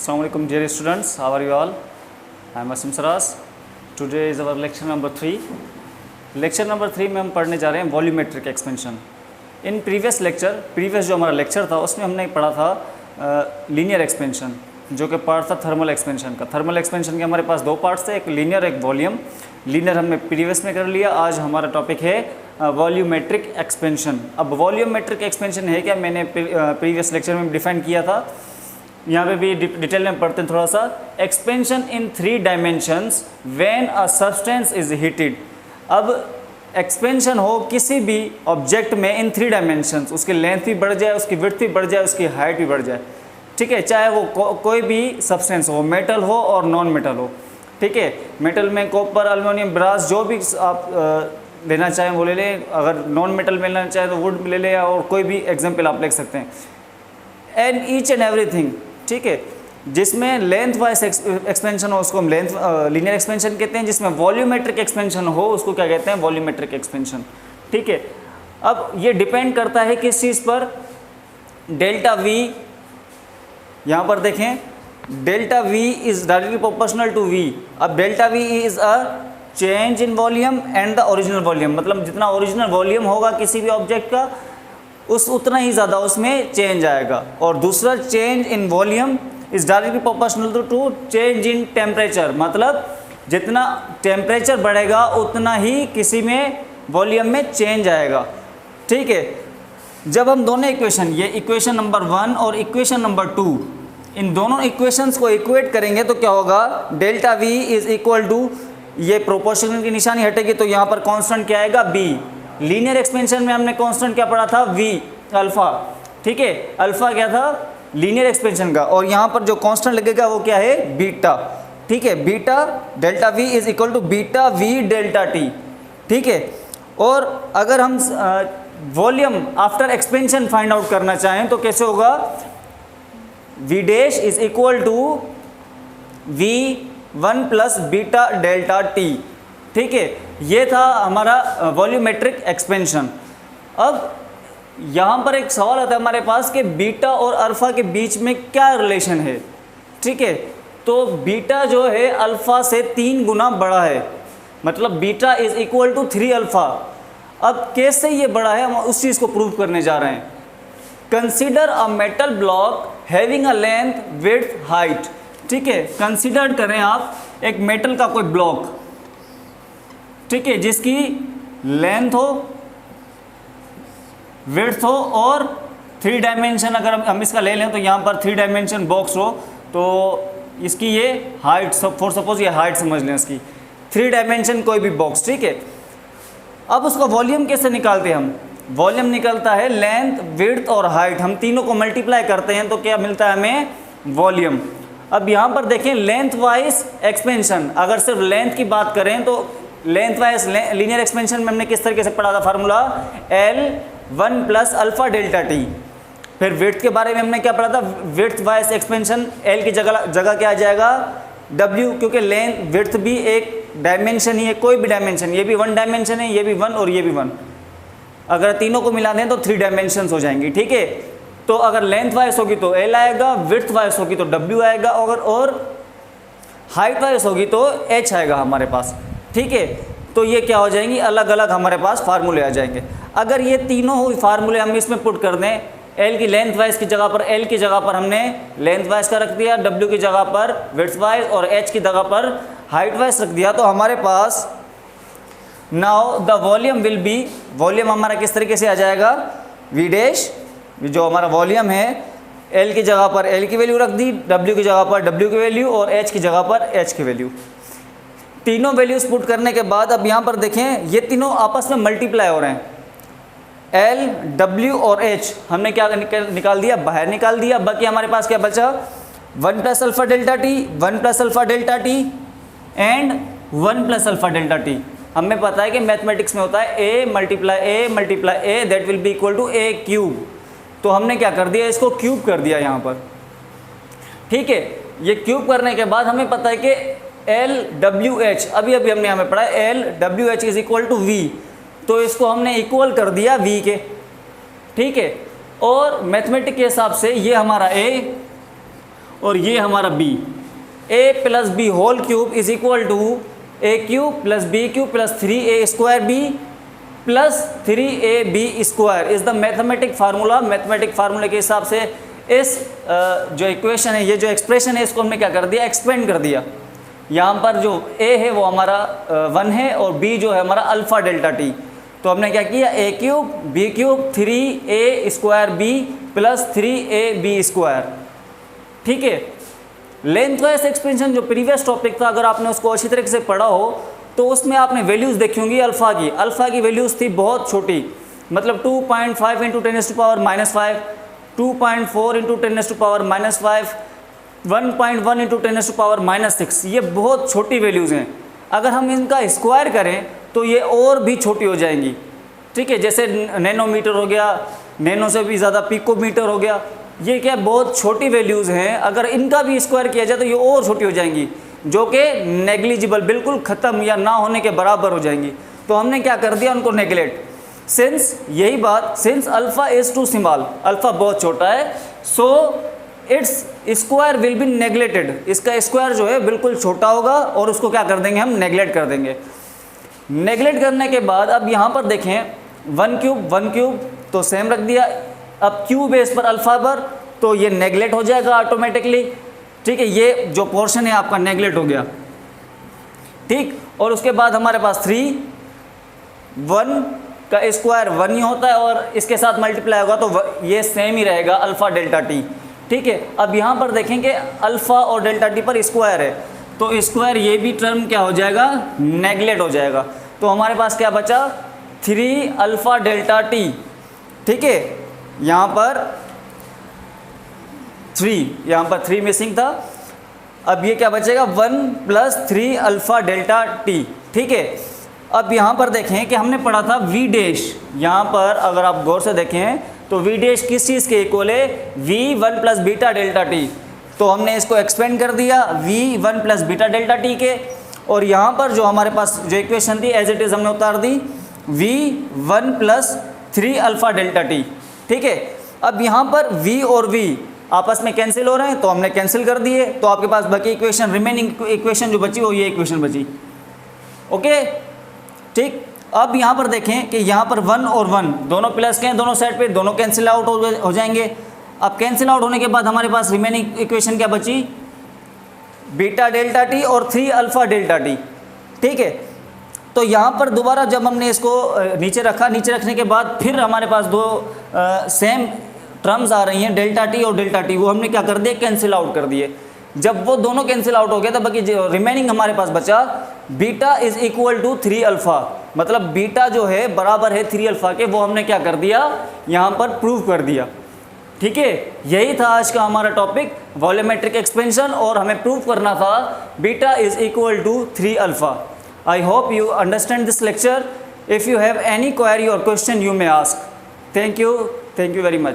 Assalamualaikum dear students, how are you all? I am Asim Saras. Today is our lecture number 3. Lecture number 3 में हम पढ़ने जा रहे हैं वॉल्यूमेट्रिक एक्सपेंशन. इन प्रीवियस जो हमारा लेक्चर था उसमें हमने पढ़ा था लीनियर एक्सपेंशन, जो कि पार्ट था थर्मल एक्सपेंशन का. थर्मल एक्सपेंशन के हमारे पास दो पार्ट्स थे, एक लीनियर एक वॉल्यूम. लीनियर हमने प्रीवियस में कर लिया. आज हमारा टॉपिक है वॉल्यूमेट्रिक एक्सपेंशन. अब वॉल्यूमेट्रिक एक्सपेंशन है क्या, मैंने प्रीवियस लेक्चर में डिफाइन किया था. यहाँ पे भी डिटेल में पढ़ते हैं थोड़ा सा. Expansion in 3 dimensions when a substance is heated. अब एक्सपेंशन हो किसी भी ऑब्जेक्ट में इन 3 डायमेंशंस, उसकी लेंथ भी बढ़ जाए, उसकी विड्थ भी बढ़ जाए, उसकी हाइट भी बढ़ जाए. ठीक है, चाहे वो कोई भी सब्सटेंस हो, मेटल हो और नॉन मेटल हो. ठीक है, मेटल में कॉपर, एल्युमिनियम, ब्रास, जो भी आप लेना चाहें वो ले लें. अगर नॉन मेटल में लेना चाहें तो वुड ले लें, और कोई भी एग्जाम्पल आप ले सकते हैं. एंड ईच एंड एवरीथिंग, ठीक है, जिसमें लेंथ वाइज एक्सपेंशन हो उसको हम लीनियर एक्सपेंशन कहते हैं. जिसमें वॉल्यूमेट्रिक एक्सपेंशन हो उसको क्या कहते हैं, वॉल्यूमेट्रिक एक्सपेंशन. ठीक है, अब ये डिपेंड करता है किस चीज़ पर. डेल्टा वी, यहाँ पर देखें, delta V is directly proportional to V. अब delta V is a change in volume and the original volume. मतलब जितना ओरिजिनल वॉल्यूम होगा किसी भी ऑब्जेक्ट का, उतना ही ज़्यादा उसमें चेंज आएगा. और दूसरा, change in volume is directly proportional to change in temperature. मतलब जितना टेम्परेचर बढ़ेगा उतना ही किसी में वॉल्यूम में चेंज आएगा. ठीक है, जब हम दोनों इक्वेशन, ये इक्वेशन नंबर 1 और इक्वेशन नंबर 2, इन दोनों इक्वेशंस को इक्वेट करेंगे तो क्या होगा, delta V is equal to, ये प्रोपोर्शनल की निशानी हटेगी तो यहाँ पर कांस्टेंट क्या आएगा, बी. लीनियर एक्सपेंशन में हमने कांस्टेंट क्या पढ़ा था, वी, अल्फा. ठीक है, अल्फा क्या था लीनियर एक्सपेंशन का, और यहाँ पर जो कांस्टेंट लगेगा वो क्या है, बीटा. ठीक है, beta delta V is equal to beta V delta T. ठीक है, और अगर हम volume after expansion find out करना चाहें तो कैसे होगा, V dash is equal to V 1 plus beta delta T. ठीक है, ये था हमारा वॉल्यूमेट्रिक एक्सपेंशन. अब यहाँ पर एक सवाल आता है हमारे पास कि बीटा और अल्फ़ा के बीच में क्या रिलेशन है. ठीक है, तो बीटा जो है अल्फ़ा से 3 गुना बड़ा है. मतलब beta is equal to 3 alpha. अब कैसे ये बड़ा है, हम उस चीज़ को प्रूव करने जा रहे हैं. Consider a metal block having a length, width, height. ठीक है, कंसिडर करें आप एक मेटल का कोई ब्लॉक, ठीक है, जिसकी लेंथ हो, विड्थ हो और 3 डायमेंशन, अगर हम इसका ले लें तो यहाँ पर 3 डायमेंशन बॉक्स हो तो इसकी ये हाइट, फॉर सपोज ये हाइट समझ लें इसकी, 3 डायमेंशन कोई भी बॉक्स. ठीक है, अब उसका वॉल्यूम कैसे निकालते हैं हम, वॉल्यूम निकलता है लेंथ, विड्थ और हाइट. हम तीनों को मल्टीप्लाई करते हैं तो क्या मिलता है हमें, वॉल्यूम. अब यहाँ पर देखें लेंथ वाइज एक्सपेंशन, अगर सिर्फ लेंथ की बात करें तो लेंथ वाइज लीनियर एक्सपेंशन में हमने किस तरीके से पढ़ा था formula, L1 plus alpha delta T. फिर विड्थ के बारे में हमने क्या पढ़ा था, विड्थ वाइज एक्सपेंशन, L की जगह क्या आ जाएगा, W, क्योंकि लेंथ विड्थ भी एक डायमेंशन ही है, कोई भी डायमेंशन, ये भी 1 डायमेंशन है, ये भी 1 और ये भी 1. अगर तीनों को मिला दें तो 3 डायमेंशन हो जाएंगी. ठीक है, तो अगर लेंथ वाइज होगी तो L आएगा, विड्थ वाइज होगी तो W आएगा, और हाइट वाइज होगी तो H आएगा हमारे पास. ठीक है, तो ये क्या हो जाएंगी, अलग अलग हमारे पास फार्मूले आ जाएंगे. अगर ये तीनों फार्मूले हम इसमें पुट कर दें, L की लेंथ वाइज की जगह पर, L की जगह पर हमने लेंथ वाइज का रख दिया, W की जगह पर विड्थ वाइज और H की जगह पर हाइट वाइज रख दिया, तो हमारे पास now the volume will be, volume हमारा किस तरीके से आ जाएगा, वी डैश, जो हमारा वॉल्यूम है, L की जगह पर L की वैल्यू रख दी, W की जगह पर W की वैल्यू और H की जगह पर H की वैल्यू. तीनों वैल्यूज पुट करने के बाद अब यहाँ पर देखें ये तीनों आपस में मल्टीप्लाई हो रहे हैं. L, W और H हमने क्या निकाल दिया, बाहर निकाल दिया. बाकी हमारे पास क्या बचा, 1 plus alpha delta T, 1 plus alpha delta T and 1 plus alpha delta T. हमें पता है कि मैथमेटिक्स में होता है A multiply A that will be equal to A cube. तो हमने क्या कर दिया, इसको क्यूब कर दिया यहाँ पर. ठीक है, ये क्यूब करने के बाद हमें पता है कि L W H, अभी हमने हमें पढ़ा L W H is equal to V, तो इसको हमने इक्वल कर दिया V के. ठीक है, और मैथमेटिक के हिसाब से ये हमारा A और ये हमारा b, a plus b whole cube is equal to a cube plus b cube plus 3a square b plus 3ab square is the mathematic formula. Mathematic फार्मूले के हिसाब से इस जो इक्वेशन है, ये जो एक्सप्रेशन है, इसको हमने क्या कर दिया, एक्सपेंड कर दिया। यहाँ पर जो a है वो हमारा 1 है और b जो है हमारा अल्फ़ा डेल्टा t। तो हमने क्या किया, a cube b cube 3a square b plus 3ab square. ठीक है, लेंथ वाइज एक्सपेंशन जो प्रीवियस टॉपिक था, अगर आपने उसको अच्छी तरीके से पढ़ा हो तो उसमें आपने वैल्यूज़ देखी होंगी अल्फ़ा की वैल्यूज़ थी बहुत छोटी, मतलब 2.5 इंटू 10⁻⁻5, 2.4 इंटू 10⁻⁻5, 1.1 इंटू 10⁻⁻6, ये बहुत छोटी वैल्यूज़ हैं। अगर हम इनका स्क्वायर करें तो ये और भी छोटी हो जाएंगी। ठीक है, जैसे नैनोमीटर हो गया, नैनो से भी ज़्यादा पिकोमीटर हो गया, ये क्या बहुत छोटी वैल्यूज़ हैं। अगर इनका भी स्क्वायर किया जाए तो ये और छोटी हो जाएंगी, जो कि नेग्लिजिबल, बिल्कुल ख़त्म या ना होने के बराबर हो जाएंगी। तो हमने क्या कर दिया, उनको नेगलेक्ट। सिंस यही बात, since alpha is too small, alpha बहुत छोटा है, so it's square will be neglected, इसका स्क्वायर जो है बिल्कुल छोटा होगा और उसको क्या कर देंगे, हम नेगलेक्ट कर देंगे। नेगलेक्ट करने के बाद अब यहाँ पर देखें 1 क्यूब तो सेम रख दिया, अब क्यूब बेस पर अल्फ़ा पर, तो ये नेगलेक्ट हो जाएगा ऑटोमेटिकली। ठीक है, ये जो पोर्शन है आपका नेगलेक्ट हो गया। ठीक, और उसके बाद हमारे पास 3, 1 का स्क्वायर 1 ही होता है और इसके साथ मल्टीप्लाई होगा तो ये सेम ही रहेगा अल्फ़ा डेल्टा टी। ठीक है, अब यहाँ पर देखेंगे अल्फ़ा और डेल्टा टी पर स्क्वायर है, तो स्क्वायर ये भी टर्म क्या हो जाएगा, नेगलेक्ट हो जाएगा। तो हमारे पास क्या बचा, 3 अल्फ़ा डेल्टा टी। ठीक है, यहाँ पर 3 मिसिंग था, अब ये क्या बचेगा, 1 प्लस 3 अल्फ़ा डेल्टा टी। ठीक है, अब यहाँ पर देखें कि हमने पढ़ा था वी डैश, यहाँ पर अगर आप गौर से देखें तो वी डैश किस चीज़ के इक्वल है, v1 plus beta delta T. तो हमने इसको एक्सपेंड कर दिया v1 plus beta delta T के, और यहाँ पर जो हमारे पास जो इक्वेशन थी एज इट इज़ हमने उतार दी v1 plus 3 alpha delta T. ठीक है, अब यहाँ पर v और v आपस में कैंसिल हो रहे हैं तो हमने कैंसिल कर दिए, तो आपके पास बाकी इक्वेशन, रिमेनिंग इक्वेशन जो बची वो ये इक्वेशन बची। ओके, ठीक, अब यहाँ पर देखें कि यहाँ पर 1 और 1 दोनों प्लस के हैं, दोनों साइड पे, दोनों कैंसिल आउट हो जाएंगे। अब कैंसिल आउट होने के बाद हमारे पास रिमेनिंग इक्वेशन क्या बची, बीटा डेल्टा टी और 3 अल्फ़ा डेल्टा टी। ठीक है, तो यहाँ पर दोबारा जब हमने इसको नीचे रखा, नीचे रखने के बाद फिर हमारे पास दो सेम टर्म्स आ रही हैं, डेल्टा टी और डेल्टा टी, वो हमने क्या कर दिए, कैंसिल आउट कर दिए। जब वो दोनों कैंसिल आउट हो गया तो बाकी रिमेनिंग हमारे पास बचा beta is equal to 3 alpha, मतलब बीटा जो है बराबर है 3 अल्फ़ा के, वो हमने क्या कर दिया, यहाँ पर प्रूव कर दिया। ठीक है, यही था आज का हमारा टॉपिक, वॉल्यूमेट्रिक एक्सपेंशन, और हमें प्रूव करना था beta is equal to 3 alpha. I hope you understand this lecture. If you have any query or question, you may ask. Thank you very much.